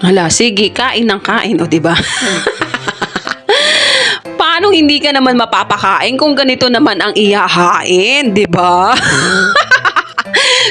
Hala, sige, kain ng kain, o 'di ba? Paano hindi ka naman mapapakain kung ganito naman ang ihahain, 'di ba?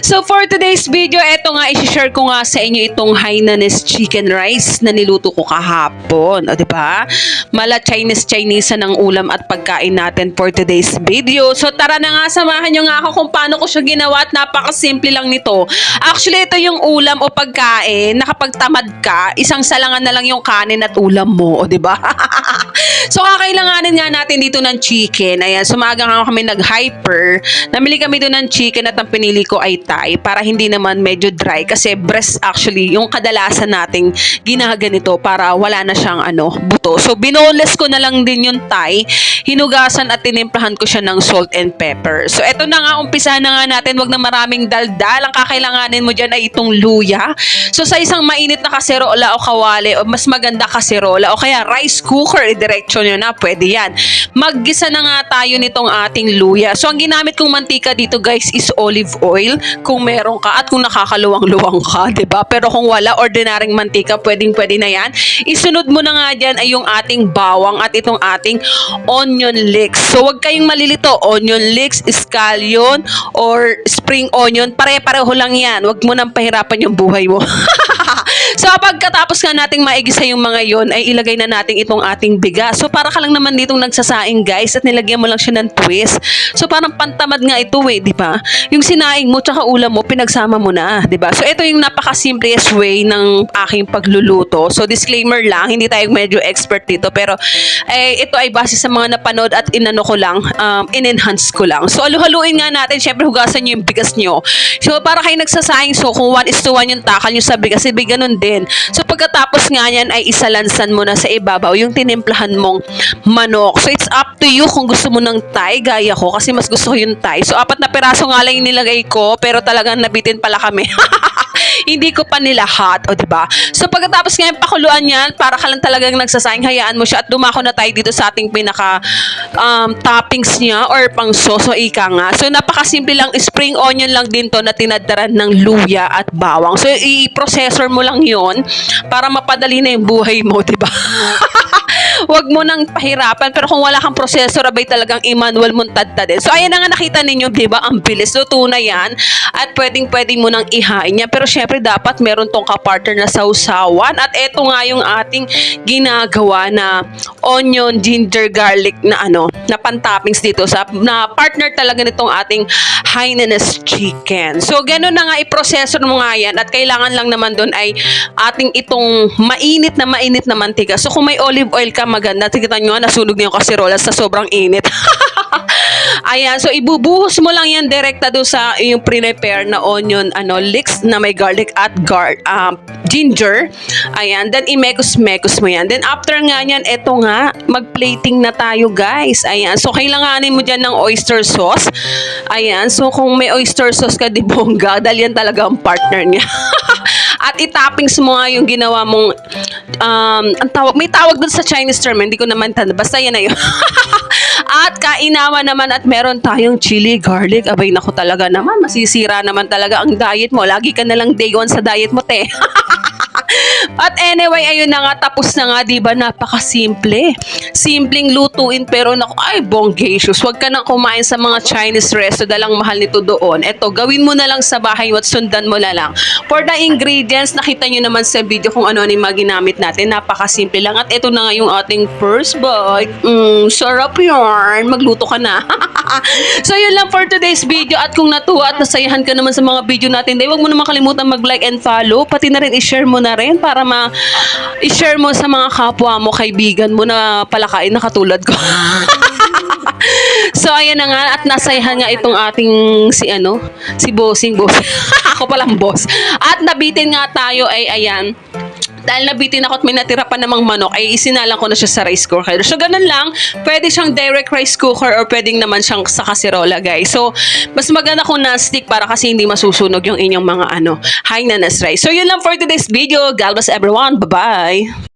So for today's video, eto nga i-share ko nga sa inyo itong Hainanese chicken rice na niluto ko kahapon, o 'di ba? Mala Chinese ng ulam at pagkain natin for today's video. So tara na nga, samahan niyo nga ako kung paano ko siya ginawa at napakasimple lang nito. Actually, ito yung ulam o pagkain na kapag tamad ka, isang salangan na lang yung kanin at ulam mo, o 'di ba? So kakailanganin nga natin dito ng chicken. Ayan, sumaga nga kami nag-hyper. Namili kami doon ng chicken at ang pinili ko ay Thai para hindi naman medyo dry kasi breast actually yung kadalasan nating ginaganito para wala na siyang buto. So binoneless ko na lang din yung Thai, hinugasan at tinimplahan ko siya ng salt and pepper. So eto na nga, umpisahan na nga natin, wag na maraming daldal. Ang kakailanganin mo dyan ay itong luya. So sa isang mainit na kaserola o kawali o mas maganda kaserola o kaya rice cooker, diretso nyo na, pwede yan. Maggisa na nga tayo nitong ating luya. So ang ginamit kong mantika dito guys is olive oil kung meron ka at kung nakakaluwang-luwang ka, 'di ba? Pero kung wala, ordinaryong mantika, pwedeng-pwede na 'yan. Isunod mo na nga diyan ay yung ating bawang at itong ating onion leeks. So wag kayong malilito, onion leeks, scallion or spring onion, pare-pareho lang 'yan. Wag mo nang pahirapan yung buhay mo. So pagkatapos nga nating maigisa yung mga yon, ay ilagay na natin itong ating bigas. So para ka lang naman ditong nagsasaing guys at nilagyan mo lang siya ng twist. So parang pantamad nga ito di ba? Yung sinaing mo tsaka ulam mo pinagsama mo na, di ba? So ito yung napaka-simplest way ng aking pagluluto. So disclaimer lang, hindi tayo medyo expert dito pero ito ay base sa mga napanood at inano ko lang, in-enhance ko lang. So halu-haluin nga natin, syempre hugasan niyo yung bigas niyo. So para kayo nagsasaing, so kung 1:1 yung takal niyo sa bigas, ibig ganun din. So pagkatapos nga yan ay isalansan mo na sa ibabaw yung tinimplahan mong manok. So it's up to you kung gusto mo ng Thai, gaya ko kasi mas gusto ko yung Thai. So 4 na piraso nga lang yung nilagay ko pero talagang nabitin pala kami. Hindi ko pa nilahat, o diba? So pagkatapos nga yung pakuluan yan, para ka lang talagang nagsasaing, hayaan mo siya at dumako na tayo dito sa ating pinaka toppings niya or pang sauce o ika nga. So napakasimple lang, spring onion lang din to na tinadaran ng luya at bawang. So i-processor mo lang yon para mapadali na yung buhay mo, diba? Wag mo nang pahirapan, pero kung wala kang processor, abay talagang i-manual mong tadtadin. So ayan na nga, nakita ninyo, diba? Ang bilis, luto na yan at pwedeng-pwede mo nang ihain yan. Pero syempre dapat meron tong kapartner na sausawan at eto nga yung ating ginagawa na onion, ginger, garlic na na pan-toppings dito sa na partner talaga nitong ating Hainanese chicken. So ganun na nga, i-processor mo nga yan at kailangan lang naman doon ay ating itong mainit na mantika. So kung may olive oil ka, maganda. Tignan nyo, nasunog na yung kaserola sa sobrang init. Ayan, so ibubuhos mo lang yan direkta doon sa yung prepare na onion leeks na may garlic at ginger. Ayan, then imekos-mekos mo yan. Then after nga yan, eto nga, mag-plating na tayo guys. Ayan, so kailanganin mo dyan ng oyster sauce. Ayan, so kung may oyster sauce ka, di bongga, dahil yan talaga ang partner niya. At itoppings mo nga yung ginawa mong may tawag dun sa Chinese term, hindi ko naman tanda, basta yan na yun. At kainawa naman at meron tayong chili, garlic. Abay naku, talaga naman, masisira naman talaga ang diet mo. Lagi ka na lang day 1 sa diet mo, te. At anyway, ayun na nga, tapos na nga, diba? Napakasimple. Simpleng lutuin pero naku, ay bonggacious. Huwag ka nang kumain sa mga Chinese resto, dalang mahal nito doon. Eto, gawin mo na lang sa bahay at sundan mo na lang. For the ingredients, nakita nyo naman sa video kung ano yung mga ginamit natin. Napakasimple lang. At eto na nga yung ating first bite. Sarap yarn. Magluto ka na. So yun lang for today's video. At kung natuwa at nasayahan ka naman sa mga video natin, huwag mo naman kalimutan mag-like and follow. Pati na rin i-share mo na rin para i-share mo sa mga kapwa mo, kaibigan mo na palakain na katulad ko. So ayan na nga, at nasayahan nga itong ating si bossing. Ako palang boss. At nabitin nga tayo ay ayan. Dahil nabitin ako at may natira pa namang manok, ay isinalang ko na siya sa rice cooker. So, ganun lang. Pwede siyang direct rice cooker or pwedeng naman siyang sa kaserola, guys. So, mas maganda kung non-stick para kasi hindi masusunog yung inyong mga Hainanese rice. So, yun lang for today's video. God bless everyone. Bye-bye!